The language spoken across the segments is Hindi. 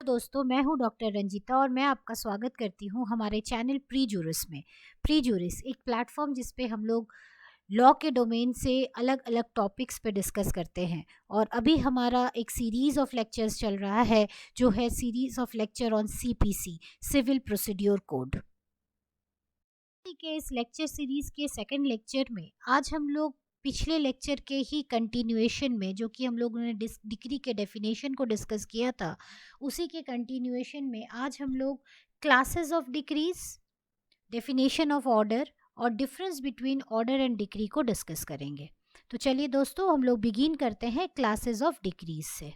दोस्तों, मैं हूं डॉक्टर रंजीता और मैं आपका स्वागत करती हूं हमारे चैनल प्री जूरिस में। प्री जूरिस एक प्लेटफॉर्म जिस पे हम लोग लॉ के डोमेन से अलग अलग टॉपिक्स पे डिस्कस करते हैं। और अभी हमारा एक सीरीज़ ऑफ लेक्चर्स चल रहा है जो है series of lecture on CPC, civil procedure code. के इस लेक्चर सीरीज़ के सेकंड लेक्चर में आज हम लोग पिछले लेक्चर के ही कंटिन्यूएशन में, जो कि हम लोगों ने डिग्री के डेफिनेशन को डिस्कस किया था, उसी के कंटिन्यूएशन में आज हम लोग classes of decrees, definition of order और difference between order and decree को डिस्कस करेंगे। तो चलिए दोस्तों, हम लोग बिगिन करते हैं क्लासेस ऑफ डिक्रीज से।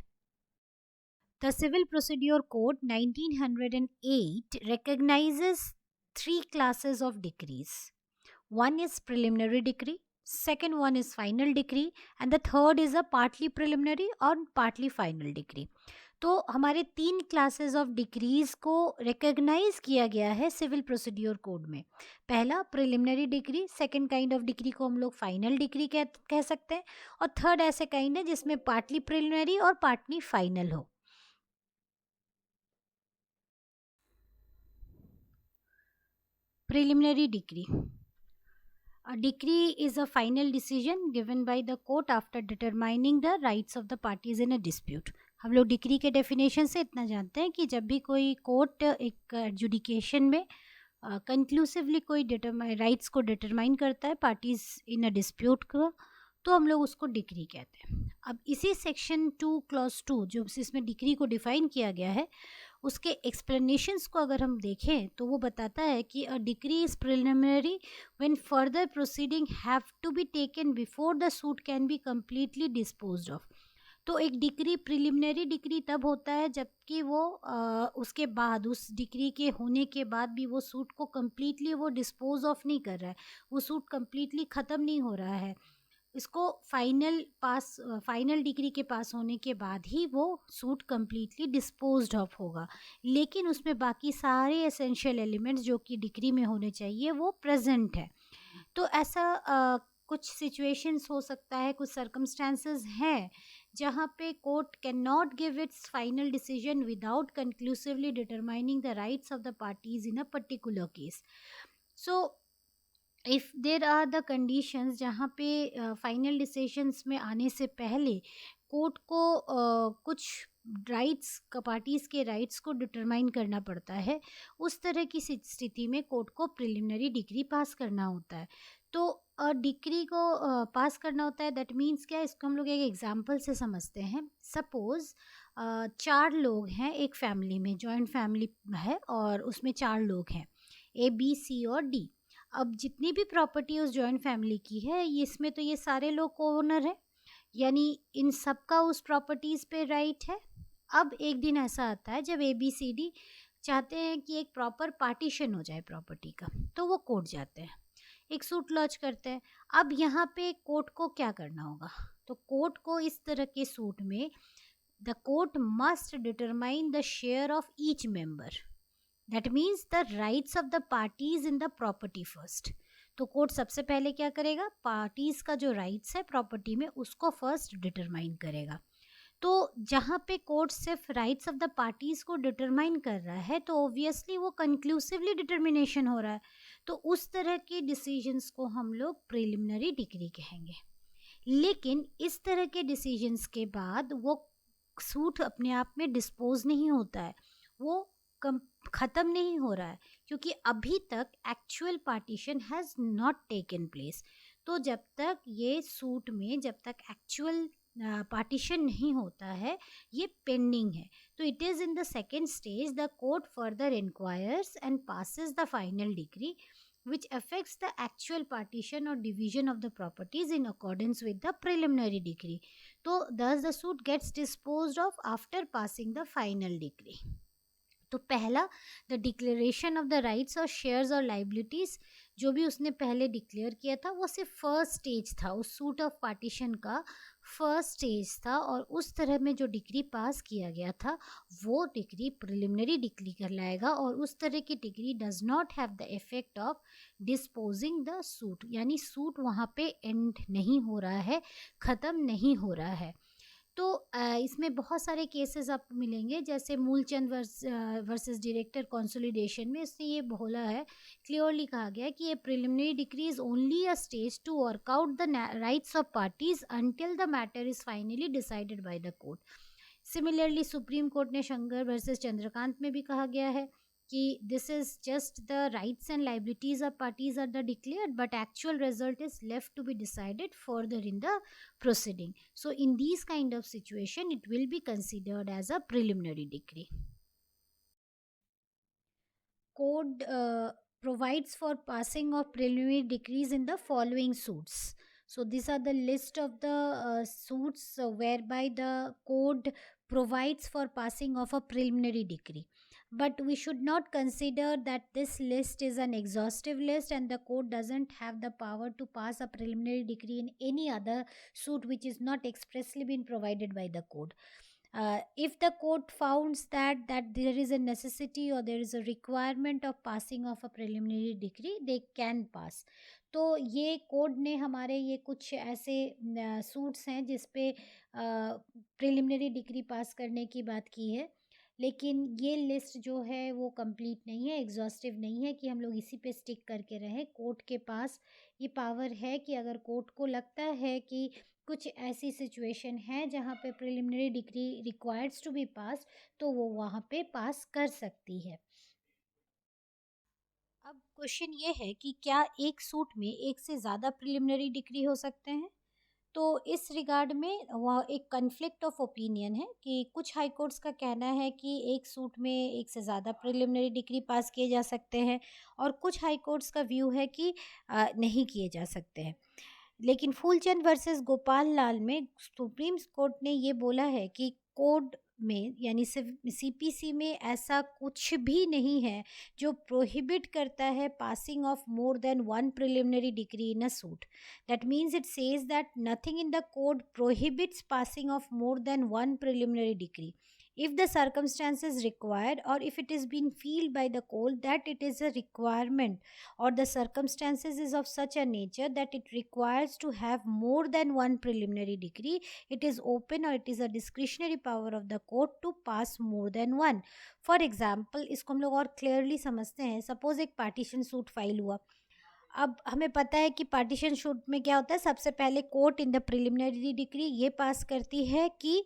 The Civil Procedure Code 1908 recognizes three classes of decrees. One is preliminary decree, second one is final decree, and the third is a partly preliminary or partly final decree. तो हमारे तीन क्लासेस ऑफ डिक्रीज को रिकॉग्नाइज किया गया है सिविल प्रोसीड्यूर कोड में। पहला preliminary decree, second kind of decree को हम लोग फाइनल डिक्री कह सकते हैं, और थर्ड ऐसे काइंड है जिसमें पार्टली प्रिलिमिनरी और पार्टली फाइनल हो। Preliminary decree. A decree is a final decision given by the court after determining the rights of the parties in a dispute. हम लोग डिक्री के डेफिनेशन से इतना जानते हैं कि जब भी कोई कोर्ट एक एडजुडिकेशन में कंक्लूसिवली कोई राइट्स को डिटरमाइन करता है पार्टीज इन अ डिस्प्यूट को, तो हम लोग उसको डिक्री कहते हैं। अब इसी सेक्शन 2 क्लॉज 2 जो इसमें डिक्री को डिफाइन किया गया है, उसके एक्सप्लेनेशंस को अगर हम देखें तो वो बताता है कि a decree is preliminary when further proceeding have to be taken before the suit can be completely disposed of. तो एक डिक्री प्रिलिमिनरी डिक्री तब होता है जबकि वो उसके बाद, उस डिक्री के होने के बाद भी वो सूट को कंप्लीटली वो डिस्पोज ऑफ नहीं कर रहा है, वो सूट कंप्लीटली ख़त्म नहीं हो रहा है। इसको फाइनल डिग्री के पास होने के बाद ही वो सूट कम्प्लीटली डिस्पोज्ड ऑफ होगा, लेकिन उसमें बाकी सारे एसेंशियल एलिमेंट्स जो कि डिग्री में होने चाहिए वो प्रेजेंट है। तो ऐसा कुछ सिचुएशंस हो सकता है, कुछ सर्कमस्टांसेस हैं जहाँ पे court can not give its final decision without conclusively determining the rights of the parties in a particular case. So if there are the conditions जहाँ पे फाइनल डिसीशंस में आने से पहले कोर्ट को कुछ राइट्स का, पार्टीज़ के राइट्स को डिटरमाइन करना पड़ता है, उस तरह की स्थिति में कोर्ट को प्रिलिमिनरी डिग्री पास करना होता है। तो डिग्री को पास करना होता है, दैट मीन्स क्या, इसको हम लोग एक एग्जांपल से समझते हैं। सपोज़ 4 लोग हैं एक फैमिली में, जॉइंट फैमिली है और उसमें 4 लोग हैं, ए बी सी और डी। अब जितनी भी प्रॉपर्टी उस जॉइंट फैमिली की है, ये इसमें तो ये सारे लोग को ओनर है, यानी इन सबका उस प्रॉपर्टीज़ पे राइट है। अब एक दिन ऐसा आता है जब ए बी सी डी चाहते हैं कि एक प्रॉपर पार्टीशन हो जाए प्रॉपर्टी का, तो वो कोर्ट जाते हैं, एक सूट लॉन्च करते हैं। अब यहाँ पे कोर्ट को क्या करना होगा, तो कोर्ट को इस तरह के सूट में the court must determine the share of each member, that means the rights of the parties in the property first. तो कोर्ट सबसे पहले क्या करेगा, पार्टीज का जो राइट्स है प्रॉपर्टी में उसको फर्स्ट डिटरमाइन करेगा। तो जहाँ पे कोर्ट सिर्फ राइट्स ऑफ द पार्टीज को डिटरमाइन कर रहा है, तो ऑब्वियसली वो कंक्लूसिवली डिटर्मिनेशन हो रहा है, तो उस तरह के डिसीजंस को हम लोग प्रिलिमिनरी डिग्री कहेंगे। लेकिन इस तरह के डिसीजंस के बाद वो सूट अपने आप में डिस्पोज नहीं होता है, वो ख़त्म नहीं हो रहा है, क्योंकि अभी तक actual partition has not taken place. तो जब तक ये सूट में, जब तक एक्चुअल पार्टीशन नहीं होता है, ये पेंडिंग है। तो it is in the second stage the court further enquires and passes the final decree which affects the actual partition or division of the properties in accordance with the preliminary decree. So thus the suit gets disposed of after passing the final decree. तो पहला, the declaration of the rights और शेयर्स और लाइबिलिटीज़, जो भी उसने पहले डिक्लेयर किया था वो सिर्फ फर्स्ट स्टेज था, उस सूट ऑफ पार्टीशन का फर्स्ट स्टेज था, और उस तरह में जो डिग्री पास किया गया था वो डिग्री प्रिलिमिनरी डिग्री कहलाएगा, और उस तरह की degree does not have the effect of disposing the suit, यानी सूट वहाँ पे एंड नहीं हो रहा है, ख़त्म नहीं हो रहा है। तो इसमें बहुत सारे केसेस आपको मिलेंगे, जैसे मूलचंद वर्सेस डायरेक्टर कंसोलिडेशन में इसने ये बोला है, क्लियरली कहा गया है कि ये preliminary decree is only a stage to work out the rights of parties until the matter is finally decided by the court. Similarly supreme court ने शंकर वर्सेस चंद्रकांत में भी कहा गया है कि this is just the rights and liabilities of parties are the declared, but actual result is left to be decided further in the proceeding. So in these kind of situation, it will be considered as a preliminary decree. Code provides for passing of preliminary decrees in the following suits. So these are the list of the suits whereby the code provides for passing of a preliminary decree. But we should not consider that this list is an exhaustive list and the court doesn't have the power to pass a preliminary decree in any other suit which is not expressly been provided by the code. If the court founds that there is a necessity or there is a requirement of passing of a preliminary decree, they can pass. तो ये कोड ने हमारे ये कुछ ऐसे सूट्स हैं जिस पे प्रिलिमिनरी डिक्री पास करने की बात की है, लेकिन ये लिस्ट जो है वो कंप्लीट नहीं है, एग्जॉस्टिव नहीं है कि हम लोग इसी पे स्टिक करके रहें। कोर्ट के पास ये पावर है कि अगर कोर्ट को लगता है कि कुछ ऐसी सिचुएशन है जहाँ पे प्रिलिमिनरी डिक्री रिक्वायर्ड्स टू बी पास, तो वो वहाँ पे पास कर सकती है। अब क्वेश्चन ये है कि क्या एक सूट में एक से ज़्यादा प्रिलिमिनरी डिक्री हो सकते हैं? तो इस रिगार्ड में वह एक कन्फ्लिक्ट ऑफ ओपिनियन है कि कुछ हाई कोर्ट्स का कहना है कि एक सूट में एक से ज़्यादा प्रिलिमिनरी डिक्री पास किए जा सकते हैं, और कुछ हाई कोर्ट्स का व्यू है कि नहीं किए जा सकते हैं। लेकिन फूलचंद वर्सेस गोपाल लाल में सुप्रीम कोर्ट ने ये बोला है कि कोड में यानी सीपीसी में ऐसा कुछ भी नहीं है जो प्रोहिबिट करता है passing of more than one preliminary degree in a suit. That means it says that nothing in the code prohibits passing of more than one preliminary degree if the circumstances required, or if it is been felt by the court that it is a requirement or the circumstances is of such a nature that it requires to have more than one preliminary decree, it is open or it is a discretionary power of the court to pass more than one. For example, इसको हम लोग और क्लियरली समझते हैं। सपोज एक पार्टीशन सूट फाइल हुआ। अब हमें पता है कि पार्टीशन सूट में क्या होता है, सबसे पहले court in the preliminary decree ये पास करती है कि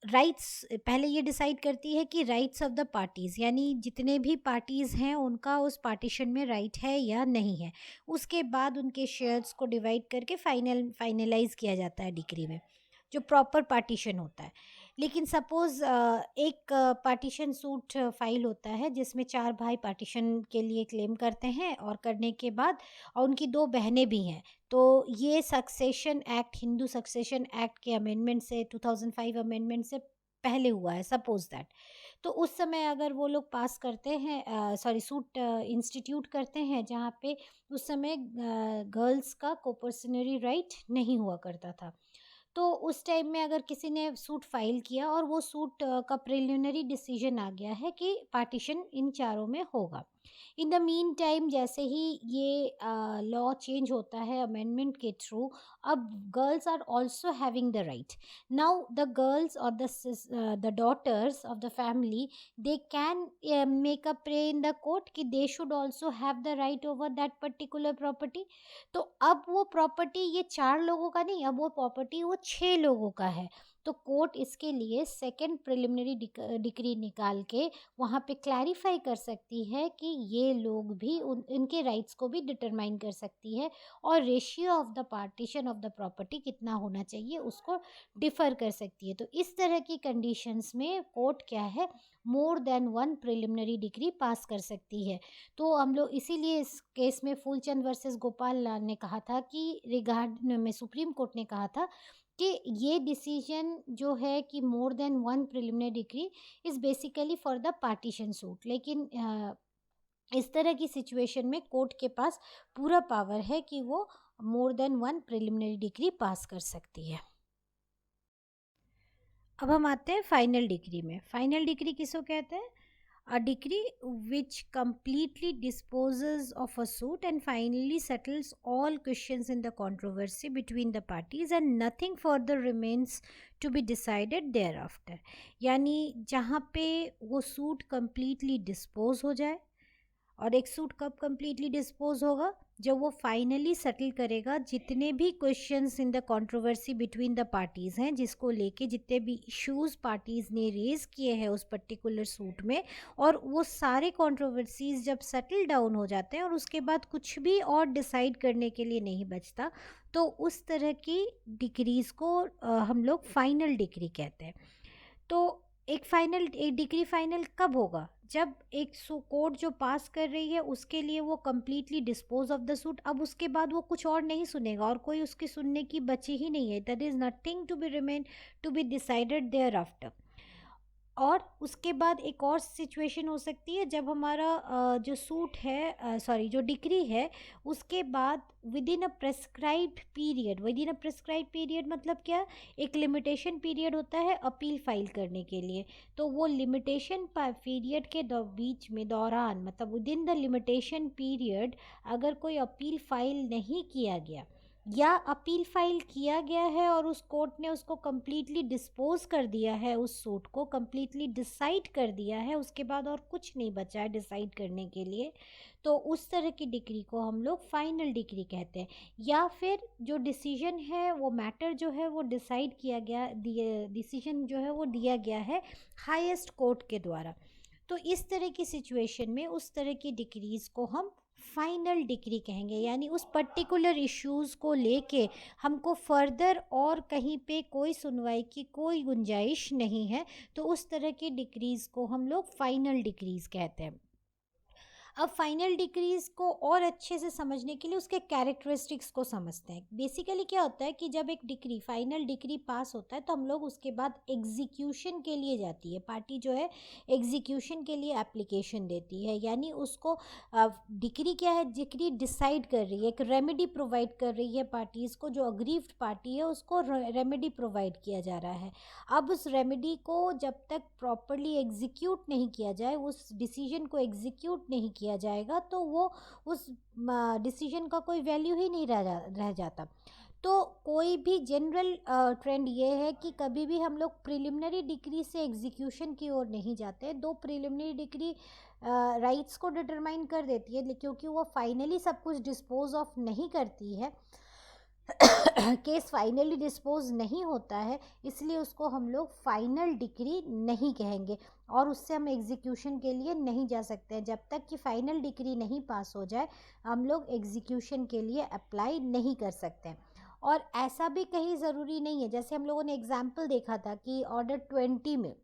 राइट्स पहले ये डिसाइड करती है कि राइट्स ऑफ द पार्टीज़, यानी जितने भी पार्टीज़ हैं उनका उस पार्टीशन में राइट है या नहीं है। उसके बाद उनके शेयर्स को डिवाइड करके फाइनलाइज किया जाता है डिक्री में, जो प्रॉपर पार्टीशन होता है। लेकिन सपोज़ एक पार्टीशन सूट फाइल होता है जिसमें 4 भाई पार्टीशन के लिए क्लेम करते हैं, और करने के बाद और उनकी 2 बहनें भी हैं। तो ये succession act, Hindu succession act के अमेंडमेंट से 2005 अमेंडमेंट से पहले हुआ है, सपोज दैट। तो उस समय अगर वो लोग पास करते हैं सूट इंस्टीट्यूट करते हैं जहाँ पे उस समय गर्ल्स का कोपर्सनरी राइट नहीं हुआ करता था, तो उस टाइम में अगर किसी ने सूट फाइल किया और वो सूट का प्रिलिमिनरी डिसीजन आ गया है कि पार्टीशन इन चारों में होगा। इन द मीन टाइम जैसे ही ये लॉ चेंज होता है अमेंडमेंट के थ्रू, अब girls are also having the right. Now the girls और the daughters of the family, they can make a pray in the court कि they should also have the right over that particular property. तो अब वो प्रॉपर्टी ये 4 लोगों का नहीं, अब वो प्रॉपर्टी वो 6 लोगों का है। तो कोर्ट इसके लिए सेकेंड प्रिलिमिनरी डिक्री निकाल के वहाँ पे क्लैरिफाई कर सकती है कि ये लोग भी इनके राइट्स को भी डिटरमाइन कर सकती है, और ratio of the partition of the property कितना होना चाहिए उसको डिफ़र कर सकती है। तो इस तरह की कंडीशंस में कोर्ट क्या है, more than one preliminary decree pass कर सकती है। तो हम लोग इसीलिए इस केस में फूलचंद वर्सेस गोपाल लाल ने कहा था कि रिगार्ड में सुप्रीम कोर्ट ने कहा था कि ये डिसीजन जो है कि मोर than one preliminary degree is basically for the partition suit. लेकिन इस तरह की सिचुएशन में कोर्ट के पास पूरा पावर है कि वो more than one preliminary decree pass कर सकती है। अब हम आते हैं फाइनल डिग्री में। फाइनल डिग्री किसको कहते हैं? A decree which completely disposes of a suit and finally settles all questions in the controversy between the parties and nothing further remains to be decided thereafter. यानी जहाँ पे वो सूट completely dispose हो जाए, और एक सूट कब कम्प्लीटली डिस्पोज होगा, जब वो फाइनली सेटल करेगा जितने भी questions in the controversy between the parties हैं, जिसको लेके जितने भी इश्यूज पार्टीज़ ने रेज किए हैं उस पर्टिकुलर सूट में, और वो सारे कंट्रोवर्सीज जब सेटल डाउन हो जाते हैं और उसके बाद कुछ भी और डिसाइड करने के लिए नहीं बचता, तो उस तरह की डिक्रीज़ को हम लोग फाइनल डिक्री कहते हैं। तो एक डिग्री फाइनल कब होगा, जब एक कोर्ट जो पास कर रही है उसके लिए वो completely dispose of the suit, अब उसके बाद वो कुछ और नहीं सुनेगा और कोई उसकी सुनने की बची ही नहीं है, that is nothing to be remain to be decided thereafter. और उसके बाद एक और सिचुएशन हो सकती है जब हमारा जो सूट है, सॉरी जो डिक्री है, उसके बाद with in a prescribed period मतलब क्या, एक लिमिटेशन पीरियड होता है अपील फाइल करने के लिए, तो वो लिमिटेशन पीरियड के बीच में दौरान, मतलब with in the limitation period अगर कोई अपील फाइल नहीं किया गया या अपील फाइल किया गया है और उस कोर्ट ने उसको कम्प्लीटली डिस्पोज कर दिया है, उस सूट को कम्प्लीटली डिसाइड कर दिया है, उसके बाद और कुछ नहीं बचा है डिसाइड करने के लिए, तो उस तरह की डिक्री को हम लोग फाइनल डिक्री कहते हैं। या फिर जो डिसीजन है, वो मैटर जो है वो डिसाइड किया गया, डिसीजन जो है वो दिया गया है हाईएस्ट कोर्ट के द्वारा, तो इस तरह की सिचुएशन में उस तरह की डिक्रीज़ को हम फाइनल डिक्री कहेंगे। यानी उस पर्टिकुलर इश्यूज़ को लेके हमको फर्दर और कहीं पे कोई सुनवाई की कोई गुंजाइश नहीं है, तो उस तरह की डिक्रीज़ को हम लोग फाइनल डिक्रीज़ कहते हैं। अब फाइनल डिक्रीज को और अच्छे से समझने के लिए उसके कैरेक्टरिस्टिक्स को समझते हैं। बेसिकली क्या होता है कि जब एक डिक्री फाइनल डिक्री पास होता है तो हम लोग उसके बाद एग्जीक्यूशन के लिए जाती है, पार्टी जो है एग्जीक्यूशन के लिए एप्लीकेशन देती है, यानी उसको डिक्री क्या है, डिक्री डिसाइड कर रही है, एक रेमेडी प्रोवाइड कर रही है पार्टीज़ को, जो अग्रीव्ड पार्टी है उसको रेमेडी प्रोवाइड किया जा रहा है। अब उस रेमेडी को जब तक प्रॉपरली एग्जीक्यूट नहीं किया जाए, उस डिसीजन को एग्जीक्यूट नहीं किया जाएगा, तो वो उस डिसीजन का कोई वैल्यू ही नहीं रह जाता। तो कोई भी जनरल ट्रेंड ये है कि कभी भी हम लोग प्रिलिमिनरी डिक्री से एग्जीक्यूशन की ओर नहीं जाते। दो प्रिलिमिनरी डिक्री राइट्स को डिटरमाइन कर देती है, क्योंकि वो फाइनली सब कुछ डिस्पोज ऑफ नहीं करती है, केस फाइनली डिस्पोज नहीं होता है, इसलिए उसको हम लोग फाइनल डिक्री नहीं कहेंगे और उससे हम एग्जीक्यूशन के लिए नहीं जा सकते हैं। जब तक कि फाइनल डिक्री नहीं पास हो जाए हम लोग एग्जीक्यूशन के लिए अप्लाई नहीं कर सकते। और ऐसा भी कहीं ज़रूरी नहीं है, जैसे हम लोगों ने एग्जाम्पल देखा था कि ऑर्डर 20 में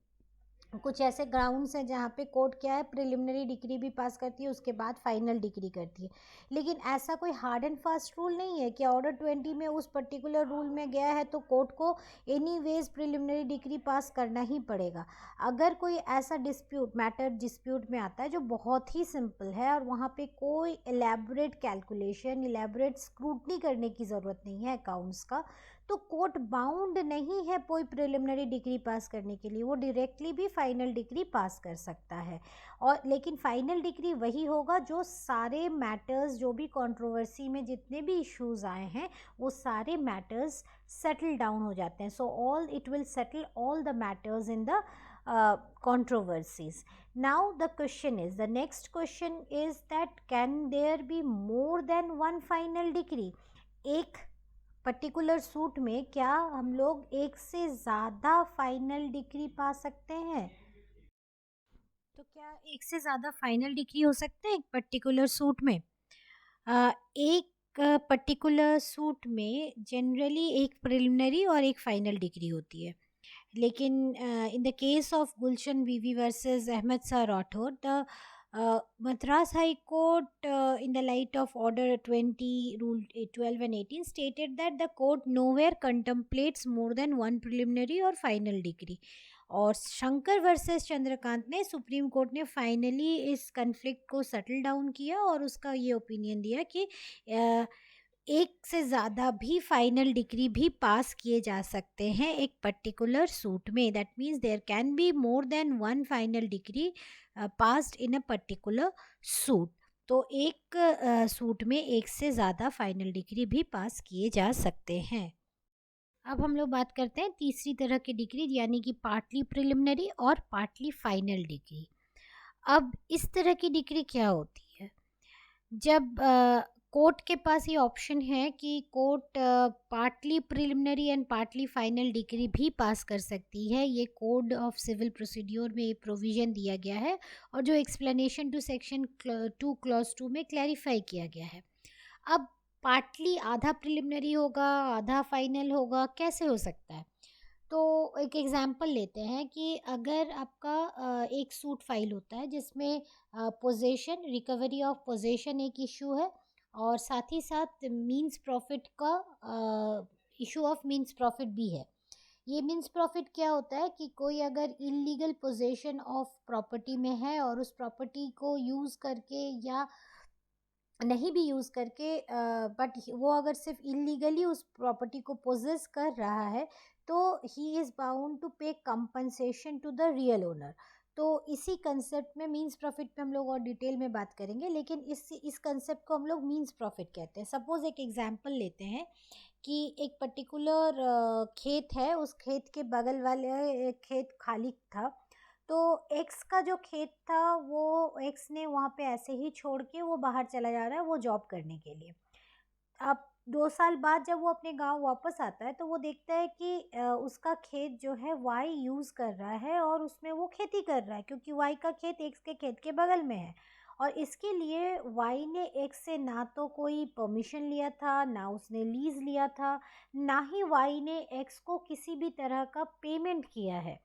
कुछ ऐसे ग्राउंड्स हैं जहाँ पे कोर्ट क्या है, प्रिलिमिनरी डिक्री भी पास करती है उसके बाद फाइनल डिक्री करती है, लेकिन ऐसा कोई हार्ड एंड फास्ट रूल नहीं है कि ऑर्डर 20 में उस पर्टिकुलर रूल में गया है तो कोर्ट को एनीवेज प्रिलिमिनरी डिक्री पास करना ही पड़ेगा। अगर कोई ऐसा मैटर डिस्प्यूट में आता है जो बहुत ही सिंपल है और वहाँ पे कोई एलैबोरेट कैलकुलेशन, एलैबोरेट स्क्रूटनी करने की ज़रूरत नहीं है अकाउंट्स का, तो कोर्ट बाउंड नहीं है कोई प्रिलिमिनरी डिग्री पास करने के लिए, वो डायरेक्टली भी फाइनल डिग्री पास कर सकता है। और लेकिन फाइनल डिग्री वही होगा जो सारे मैटर्स, जो भी कंट्रोवर्सी में जितने भी इश्यूज आए हैं वो सारे मैटर्स सेटल डाउन हो जाते हैं। So all it will settle all the matters in the controversies. Now the question is, the next question is that can there be more than one final decree? एक पर्टिकुलर सूट में क्या हम लोग एक से ज़्यादा फाइनल डिक्री पा सकते हैं? तो क्या एक से ज़्यादा फाइनल डिक्री हो सकते हैं एक पर्टिकुलर सूट में? एक पर्टिकुलर सूट में जनरली एक प्रिलिमिनरी और एक फाइनल डिक्री होती है, लेकिन in the case of Gulshan वीवी versus Ahmad Shah Rathore, the Madras High Court, in the light of Order 20, Rule 12 and 18, stated that the court nowhere contemplates more than one preliminary or final degree. और शंकर वर्सेस चंद्रकांत ने, सुप्रीम कोर्ट ने फाइनली इस कन्फ्लिक्ट को सेटल डाउन किया और उसका ये ओपिनियन दिया कि एक से ज़्यादा भी फाइनल डिक्री भी पास किए जा सकते हैं एक पर्टिकुलर सूट में। That means there can be more than one final degree passed in a particular suit. तो एक सूट में एक से ज़्यादा फाइनल डिग्री भी पास किए जा सकते हैं। अब हम लोग बात करते हैं तीसरी तरह की डिग्री, यानी कि पार्टली प्रिलिमिनरी और पार्टली फाइनल डिग्री। अब इस तरह की डिग्री क्या होती है? जब कोर्ट के पास ये ऑप्शन है कि court partly preliminary and partly final decree भी पास कर सकती है, ये कोड ऑफ सिविल प्रोसीड्योर में ये प्रोविज़न दिया गया है और जो एक्सप्लेनेशन टू सेक्शन 2 क्लॉज 2 में क्लैरिफाई किया गया है। अब पार्टली आधा प्रिलिमिनरी होगा, आधा फाइनल होगा, कैसे हो सकता है? तो एक एग्जांपल लेते हैं कि अगर आपका एक सूट फाइल होता है जिसमें पोजेशन, रिकवरी ऑफ पोजेशन एक इशू है और साथ ही साथ मींस प्रॉफिट का इशू ऑफ मींस प्रॉफिट भी है। ये मींस प्रॉफिट क्या होता है कि कोई अगर इलीगल पोजेशन ऑफ प्रॉपर्टी में है और उस प्रॉपर्टी को यूज़ करके या नहीं भी यूज़ करके बट वो अगर सिर्फ इलीगली उस प्रॉपर्टी को पोजेस कर रहा है तो he is bound to pay compensation to the real owner. तो इसी कंसेप्ट में मींस प्रॉफिट पे हम लोग और डिटेल में बात करेंगे, लेकिन इस कंसेप्ट को हम लोग मींस प्रॉफिट कहते हैं। सपोज एक एग्जांपल लेते हैं कि एक पर्टिकुलर खेत है, उस खेत के बगल वाले खेत खाली था। तो एक्स का जो खेत था वो एक्स ने वहाँ पे ऐसे ही छोड़ के वो बाहर चला जा रहा है वो जॉब करने के लिए। अब 2 साल बाद जब वो अपने गाँव वापस आता है तो वो देखता है कि उसका खेत जो है वाई यूज़ कर रहा है और उसमें वो खेती कर रहा है, क्योंकि वाई का खेत एक्स के खेत के बगल में है। और इसके लिए वाई ने एक्स से ना तो कोई परमिशन लिया था, ना उसने लीज़ लिया था, ना ही वाई ने एक्स को किसी भी तरह का पेमेंट किया है।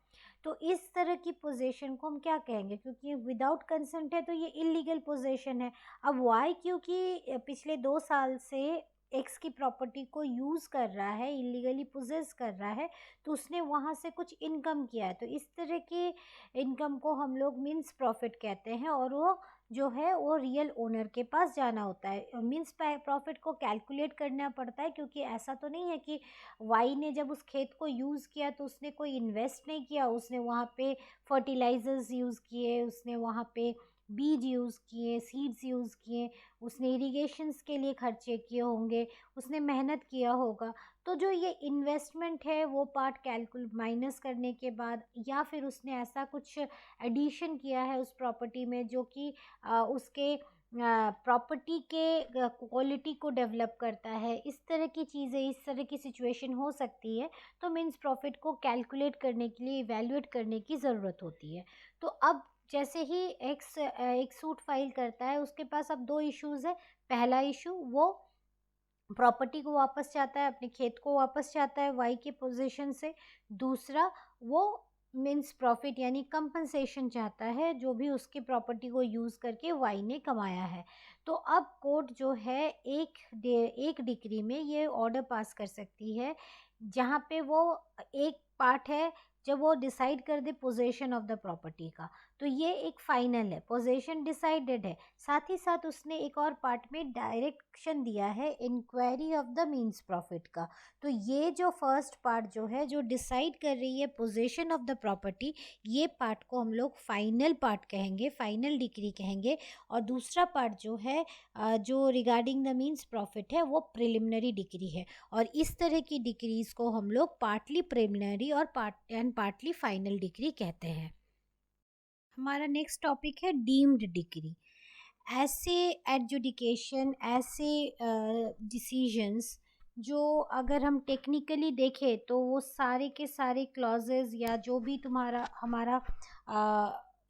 तो इस तरह की पोज़ीशन को हम क्या कहेंगे? क्योंकि विदाउट कंसेंट है तो ये इल्लीगल पोज़ीशन है। अब वाई क्योंकि पिछले 2 साल से एक्स की प्रॉपर्टी को यूज़ कर रहा है, इल्लीगली पोजेस कर रहा है, तो उसने वहाँ से कुछ इनकम किया है। तो इस तरह के इनकम को हम लोग मीन्स प्रॉफिट कहते हैं और वो जो है वो रियल ओनर के पास जाना होता है। मीन्स प्रॉफिट को कैलकुलेट करना पड़ता है, क्योंकि ऐसा तो नहीं है कि वाई ने जब उस खेत को यूज़ किया तो उसने कोई इन्वेस्ट नहीं किया, उसने वहाँ पे फर्टिलाइज़र्स यूज़ किए, उसने वहाँ पे बीज यूज़ किए, सीड्स यूज़ किए, उसने इरिगेशंस के लिए खर्चे किए होंगे, उसने मेहनत किया होगा। तो जो ये इन्वेस्टमेंट है वो पार्ट कैलकुल माइनस करने के बाद, या फिर उसने ऐसा कुछ एडिशन किया है उस प्रॉपर्टी में जो कि उसके प्रॉपर्टी के क्वालिटी को डेवलप करता है, इस तरह की चीज़ें, इस तरह की सिचुएशन हो सकती है। तो मीन्स प्रॉफिट को कैलकुलेट करने के लिए, इवैल्यूएट करने की ज़रूरत होती है। तो अब जैसे ही एक्स एक सूट फाइल करता है, उसके पास अब 2 इश्यूज़ है। पहला इशू वो प्रॉपर्टी को वापस चाहता है, अपने खेत को वापस चाहता है वाई के पोजीशन से। दूसरा, वो मीन्स प्रॉफिट यानी कंपनसेशन चाहता है जो भी उसकी प्रॉपर्टी को यूज़ करके वाई ने कमाया है। तो अब कोर्ट जो है एक डिक्री में ये ऑर्डर पास कर सकती है, जहाँ पे वो एक पार्ट है जब वो डिसाइड कर दे पोजेशन ऑफ द प्रॉपर्टी का, तो ये एक फाइनल है, पोजेशन डिसाइडेड है। साथ ही साथ उसने एक और पार्ट में डायरेक्शन दिया है inquiry of the means profit का। तो ये जो फर्स्ट पार्ट जो है, जो डिसाइड कर रही है पोजीशन ऑफ द प्रॉपर्टी, ये पार्ट को हम लोग फाइनल पार्ट कहेंगे, फाइनल डिक्री कहेंगे। और दूसरा पार्ट जो है जो रिगार्डिंग द मीन्स प्रॉफिट है, वो प्रिलिमिनरी डिक्री है। और इस तरह की डिक्रीज को हम लोग पार्टली प्रिलिमिनरी और पार्टली फाइनल डिक्री कहते हैं। हमारा नेक्स्ट टॉपिक है डीम्ड डिग्री। ऐसे एडजुडिकेशन, ऐसे डिसीजंस जो अगर हम टेक्निकली देखें तो वो सारे के सारे क्लॉजेज या जो भी तुम्हारा हमारा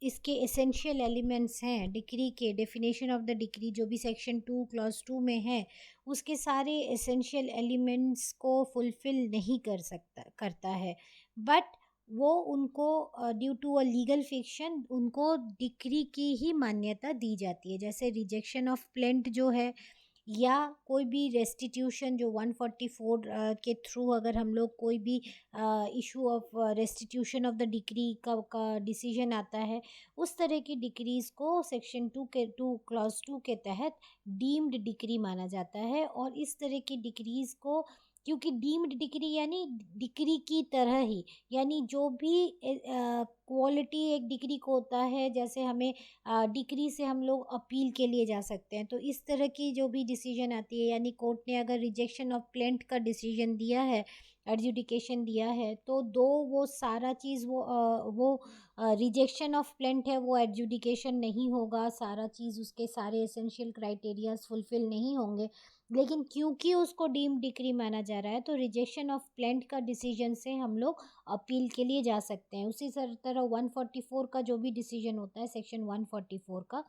इसके एसेंशियल एलिमेंट्स हैं डिक्री के, डेफिनेशन ऑफ द डिक्री जो भी सेक्शन 2 क्लॉज 2 में है, उसके सारे एसेंशियल एलिमेंट्स को फुलफिल नहीं करता है। बट वो उनको due to a legal fiction उनको डिक्री की ही मान्यता दी जाती है। जैसे रिजेक्शन ऑफ प्लेंट जो है, या कोई भी रेस्टिट्यूशन जो 144 के थ्रू अगर हम लोग कोई भी issue of restitution of the decree का डिसीजन आता है, उस तरह की डिक्रीज़ को सेक्शन 2 क्लॉज 2 के तहत डीम्ड डिक्री माना जाता है। और इस तरह की डिक्रीज़ को, क्योंकि डीम्ड डिक्री यानी डिक्री की तरह ही, यानी जो भी क्वालिटी एक डिक्री को होता है, जैसे हमें डिक्री से हम लोग अपील के लिए जा सकते हैं, तो इस तरह की जो भी डिसीजन आती है, यानी कोर्ट ने अगर रिजेक्शन ऑफ प्लेंट का डिसीजन दिया है, एडजुडिकेशन दिया है, तो दो वो सारा चीज़ वो रिजेक्शन ऑफ प्लेंट है, वो एडजुडिकेशन नहीं होगा, सारा चीज़ उसके सारे एसेंशियल क्राइटेरियाज फुलफिल नहीं होंगे, लेकिन क्योंकि उसको डीम डिक्री माना जा रहा है, तो रिजेक्शन ऑफ प्लेंट का डिसीजन से हम लोग अपील के लिए जा सकते हैं। उसी तरह 144 का जो भी डिसीजन होता है, सेक्शन 144 का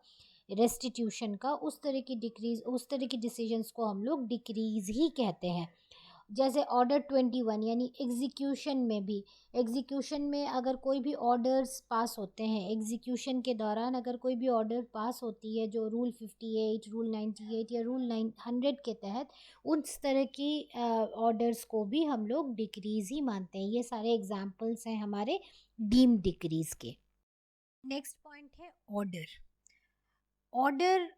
रेस्टिट्यूशन का, उस तरह की डिक्रीज, उस तरह की डिसीजंस को हम लोग डिक्रीज ही कहते हैं। जैसे ऑर्डर 21 यानी एग्जीक्यूशन में भी, एग्जीक्यूशन में अगर कोई भी ऑर्डर्स पास होते हैं, एग्जीक्यूशन के दौरान अगर कोई भी ऑर्डर पास होती है जो रूल 58, रूल 98 या रूल 900 के तहत, उस तरह की ऑर्डर्स को भी हम लोग डिक्रीज ही मानते हैं। ये सारे एग्जाम्पल्स हैं हमारे डीम डिक्रीज के। नेक्स्ट पॉइंट है ऑर्डर। ऑर्डर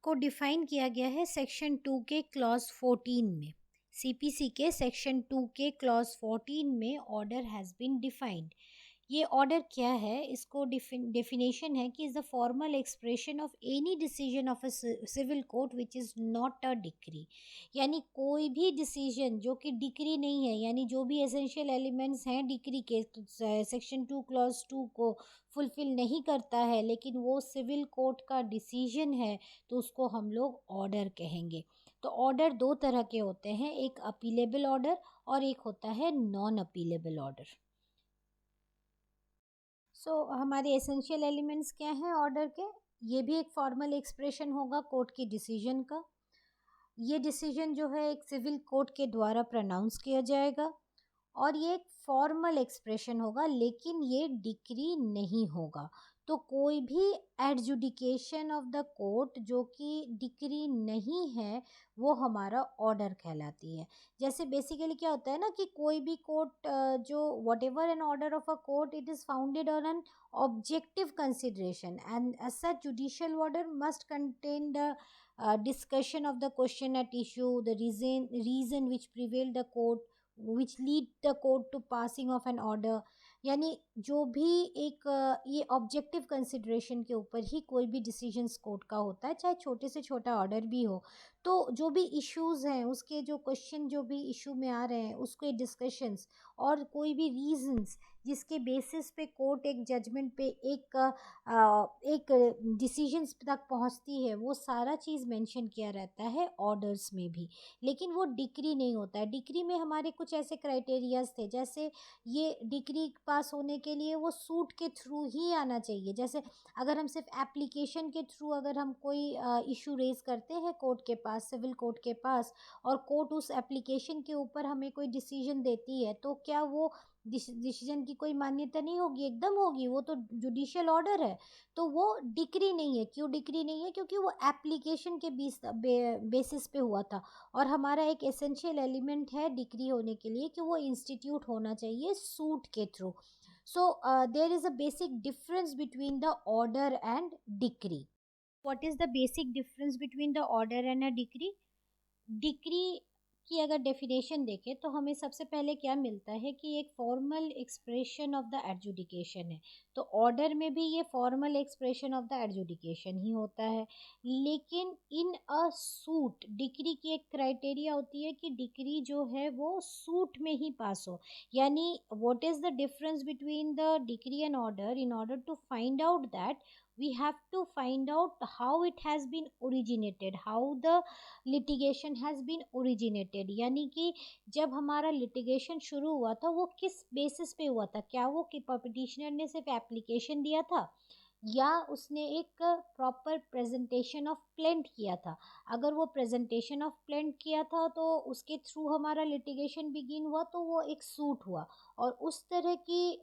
को डिफाइन किया गया है सेक्शन 2 के क्लॉज 14 में। सीपीसी के सेक्शन 2 के क्लॉज 14 में ऑर्डर हैज़ बीन डिफाइंड। ये ऑर्डर क्या है, इसको डेफिनेशन है कि is the formal expression of any decision of a civil court which is not a decree. यानी कोई भी डिसीजन जो कि डिक्री नहीं है, यानी जो भी एसेंशियल एलिमेंट्स हैं डिक्री के, सेक्शन 2 क्लॉज 2 को फुलफिल नहीं करता है, लेकिन वो सिविल कोर्ट का डिसीजन है, तो उसको हम लोग ऑर्डर कहेंगे। तो ऑर्डर दो तरह के होते हैं, एक अपीलेबल ऑर्डर और एक होता है नॉन अपीलेबल ऑर्डर। हमारे एसेंशियल एलिमेंट्स क्या हैं ऑर्डर के? ये भी एक फॉर्मल एक्सप्रेशन होगा कोर्ट के डिसीजन का। ये डिसीजन जो है एक सिविल कोर्ट के द्वारा प्रनाउंस किया जाएगा और ये एक फॉर्मल एक्सप्रेशन होगा, लेकिन ये डिक्री नहीं होगा। तो कोई भी एडजुडिकेशन ऑफ द कोर्ट जो कि डिक्री नहीं है, वो हमारा ऑर्डर कहलाती है। जैसे बेसिकली क्या होता है ना कि कोई भी कोर्ट जो whatever an order of a court, it is founded on an objective consideration and as such judicial order must contain the discussion of the question at issue, the reason which prevailed the court, which lead the court to passing of an order। यानी जो भी एक ये ऑब्जेक्टिव कंसिडरेशन के ऊपर ही कोई भी डिसीजंस कोर्ट का होता है, चाहे छोटे से छोटा ऑर्डर भी हो। तो जो भी इश्यूज हैं, उसके जो क्वेश्चन जो भी इशू में आ रहे हैं, उसके डिस्कशंस और कोई भी रीजंस जिसके बेसिस पे कोर्ट एक जजमेंट पे एक डिसीजंस तक पहुंचती है, वो सारा चीज़ मेंशन किया रहता है ऑर्डर्स में भी। लेकिन वो डिक्री नहीं होता है। डिक्री में हमारे कुछ ऐसे क्राइटेरियाज थे, जैसे ये डिक्री पास होने के लिए वो सूट के थ्रू ही आना चाहिए। जैसे अगर हम सिर्फ एप्लीकेशन के थ्रू अगर हम कोई इशू रेज करते हैं कोर्ट के पास, सिविल कोर्ट के पास, और कोर्ट उस एप्लीकेशन के ऊपर हमें कोई डिसीजन देती है, तो क्या वो डिसीजन की कोई मान्यता नहीं होगी? एकदम होगी, वो तो जुडिशियल ऑर्डर है। तो वो डिक्री नहीं है। क्यों डिक्री नहीं है? क्योंकि वो एप्लीकेशन के बेसिस पे हुआ था। और हमारा एक एसेंशियल एलिमेंट है डिक्री होने के लिए कि वो इंस्टीट्यूट होना चाहिए सूट के through. So there is a basic difference between the order and decree. What is the basic difference between the order and a decree? Decree की अगर डेफिनेशन देखें तो हमें सबसे पहले क्या मिलता है कि एक formal expression of the adjudication है। तो ऑर्डर में भी ये formal expression of the adjudication ही होता है। लेकिन इन अ सूट, डिक्री की एक क्राइटेरिया होती है कि डिक्री जो है वो सूट में ही पास हो। यानी what is the difference between the decree and order? In order to find out that, we have to find out how it has been originated, how the litigation has been originated. यानी कि जब हमारा लिटिगेशन शुरू हुआ था, वो किस बेसिस पे हुआ था? क्या वो कि पिटिशनर ने सिर्फ एप्लीकेशन दिया था, या उसने एक प्रॉपर प्रेजेंटेशन ऑफ प्लेंट किया था? अगर वो प्रेजेंटेशन ऑफ प्लेंट किया था तो उसके थ्रू हमारा लिटिगेशन बिगिन हुआ, तो वो एक सूट हुआ। और उस तरह की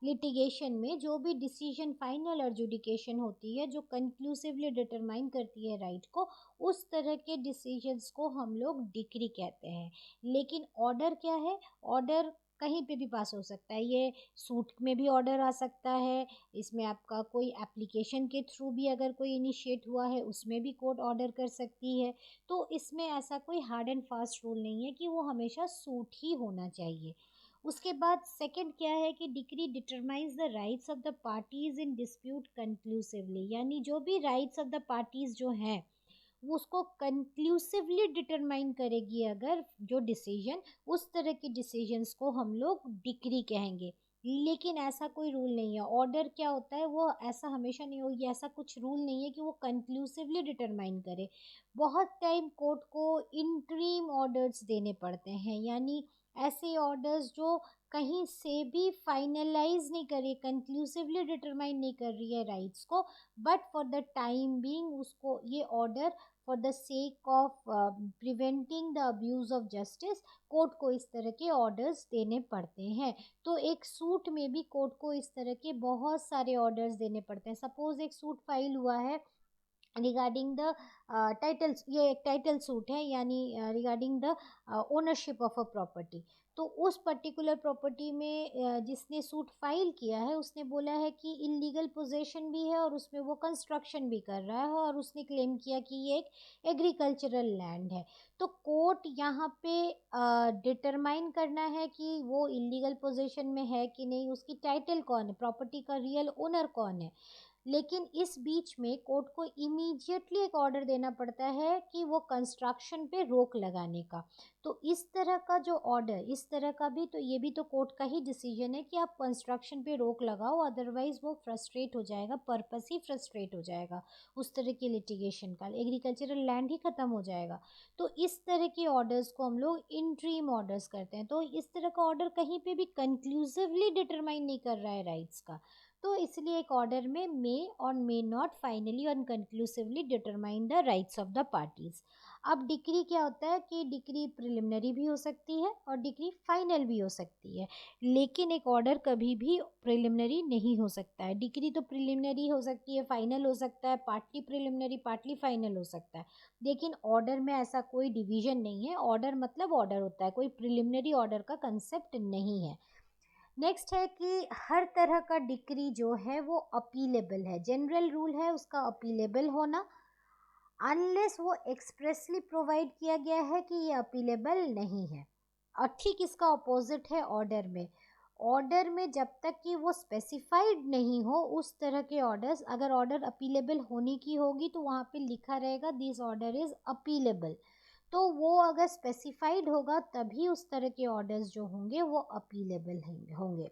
लिटिगेशन में जो भी डिसीजन फाइनल एडजुडिकेशन होती है जो कंक्लूसिवली डिटरमाइन करती है राइट को, उस तरह के डिसीजंस को हम लोग डिक्री कहते हैं। लेकिन ऑर्डर क्या है? ऑर्डर कहीं पे भी पास हो सकता है, ये सूट में भी ऑर्डर आ सकता है, इसमें आपका कोई एप्लीकेशन के थ्रू भी अगर कोई इनिशिएट हुआ है उसमें भी कोर्ट ऑर्डर कर सकती है। तो इसमें ऐसा कोई हार्ड एंड फास्ट रूल नहीं है कि वो हमेशा सूट ही होना चाहिए। उसके बाद सेकंड क्या है कि decree determines the rights of the parties in dispute conclusively, यानी जो भी राइट्स ऑफ द पार्टीज जो हैं वो उसको कंक्लूसिवली डिटरमाइन करेगी। अगर जो डिसीजन, उस तरह के डिसीजंस को हम लोग डिक्री कहेंगे। लेकिन ऐसा कोई रूल नहीं है। ऑर्डर क्या होता है वो ऐसा हमेशा नहीं होगी, ऐसा कुछ रूल नहीं है कि वो कंक्लूसिवली डिटरमाइन करे। बहुत टाइम कोर्ट को इंटरिम ऑर्डर्स देने पड़ते हैं, यानी ऐसे ऑर्डर्स जो कहीं से भी फाइनलाइज नहीं करी, कंक्लूसिवली डिटरमाइन नहीं कर रही है राइट्स को, but for the time being उसको ये order for the sake of preventing the abuse of justice court को इस तरह के ऑर्डर्स देने पड़ते हैं। तो एक सूट में भी कोर्ट को इस तरह के बहुत सारे ऑर्डर्स देने पड़ते हैं। सपोज एक सूट फाइल हुआ है रिगार्डिंग द टाइटल्स, ये एक टाइटल सूट है, यानी regarding the ownership of a property. तो उस पर्टिकुलर प्रॉपर्टी में जिसने सूट फाइल किया है उसने बोला है कि इलीगल पोजेशन भी है और उसमें वो कंस्ट्रक्शन भी कर रहा है, और उसने क्लेम किया कि ये एक एग्रीकल्चरल लैंड है। तो कोर्ट यहाँ पे डिटरमाइन करना है कि वो इलीगल पोजेशन में है कि नहीं, उसकी टाइटल कौन है, प्रॉपर्टी का रियल ओनर कौन है। लेकिन इस बीच में कोर्ट को इमीडिएटली एक ऑर्डर देना पड़ता है कि वो कंस्ट्रक्शन पे रोक लगाने का। तो इस तरह का जो ऑर्डर, इस तरह का भी, तो ये भी तो कोर्ट का ही डिसीजन है कि आप कंस्ट्रक्शन पे रोक लगाओ, अदरवाइज वो फ्रस्ट्रेट हो जाएगा, पर्पस ही फ्रस्ट्रेट हो जाएगा उस तरह की लिटिगेशन का, एग्रीकल्चरल लैंड ही ख़त्म हो जाएगा। तो इस तरह के ऑर्डर्स को हम लोग इंट्रीम ऑर्डर्स करते हैं। तो इस तरह का ऑर्डर कहीं पे भी कंक्लूसिवली डिटरमाइन नहीं कर रहा है राइट्स का, तो इसलिए एक ऑर्डर में मे और मे नॉट फाइनली और conclusively determine the rights of the parties. अब डिक्री क्या होता है कि डिक्री प्रिलिमिनरी भी हो सकती है और डिक्री फाइनल भी हो सकती है, लेकिन एक ऑर्डर कभी भी प्रिलिमिनरी नहीं हो सकता है। डिक्री तो प्रिलिमिनरी हो सकती है, फाइनल हो सकता है, पार्टली प्रिलिमिनरी पार्टली फाइनल हो सकता है, लेकिन ऑर्डर में ऐसा कोई डिवीजन नहीं है। ऑर्डर मतलब ऑर्डर होता है, कोई प्रिलिमिनरी ऑर्डर का कंसेप्ट नहीं है। नेक्स्ट है कि हर तरह का डिक्री जो है वो अपीलेबल है, जनरल रूल है उसका अपीलेबल होना, अनलेस वो एक्सप्रेसली प्रोवाइड किया गया है कि ये अपीलेबल नहीं है। और ठीक इसका अपोजिट है ऑर्डर में। ऑर्डर में जब तक कि वो स्पेसिफाइड नहीं हो उस तरह के ऑर्डर्स, अगर ऑर्डर अपीलेबल होने की होगी तो वहाँ पे लिखा रहेगा दिस ऑर्डर इज़ अपीलेबल, तो वो अगर स्पेसिफाइड होगा तभी उस तरह के ऑर्डर्स जो होंगे वो अपीलेबल होंगे।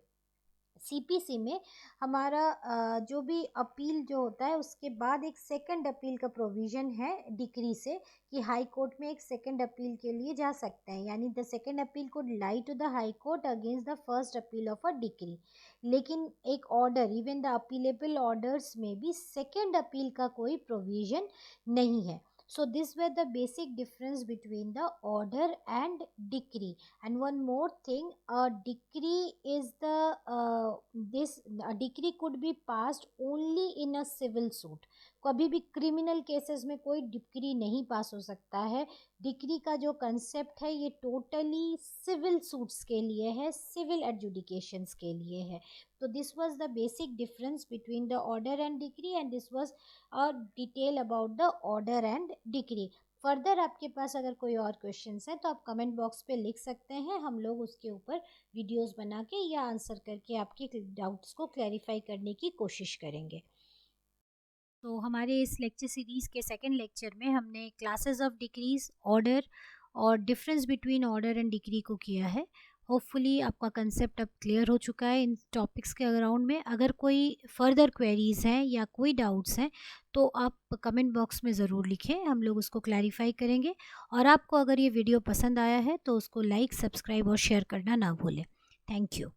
सीपीसी में हमारा जो भी अपील जो होता है उसके बाद एक सेकंड अपील का प्रोविज़न है डिक्री से, कि हाई कोर्ट में एक सेकंड अपील के लिए जा सकते हैं, यानी the second appeal could lie to the high court against the first appeal of a decree. लेकिन एक order, even the appealable orders में भी सेकंड अपील का कोई प्रोविज़न नहीं है। So these were the basic difference between the order and decree. And one more thing, a decree is a decree could be passed only in a civil suit. कभी भी क्रिमिनल केसेस में कोई डिक्री नहीं पास हो सकता है। डिक्री का जो कंसेप्ट है ये टोटली सिविल सूट्स के लिए है, सिविल एडजुडिकेशंस के लिए है। तो this was the basic difference between the order and decree, and this was a detail about the order and decree. Further आपके पास अगर कोई और क्वेश्चंस हैं तो आप कमेंट बॉक्स पे लिख सकते हैं, हम लोग उसके ऊपर वीडियोस बना के या आंसर करके आपके डाउट्स को क्लैरिफाई करने की कोशिश करेंगे। तो हमारे इस लेक्चर सीरीज़ के सेकंड लेक्चर में हमने क्लासेस ऑफ डिक्रीज, ऑर्डर और difference between order and decree को किया है। होपफुली आपका कंसेप्ट अब क्लियर हो चुका है इन टॉपिक्स के अराउंड में। अगर कोई फर्दर क्वेरीज़ हैं या कोई डाउट्स हैं तो आप कमेंट बॉक्स में ज़रूर लिखें, हम लोग उसको क्लैरिफाई करेंगे। और आपको अगर ये वीडियो पसंद आया है तो उसको लाइक, सब्सक्राइब और शेयर करना ना भूलें। Thank you.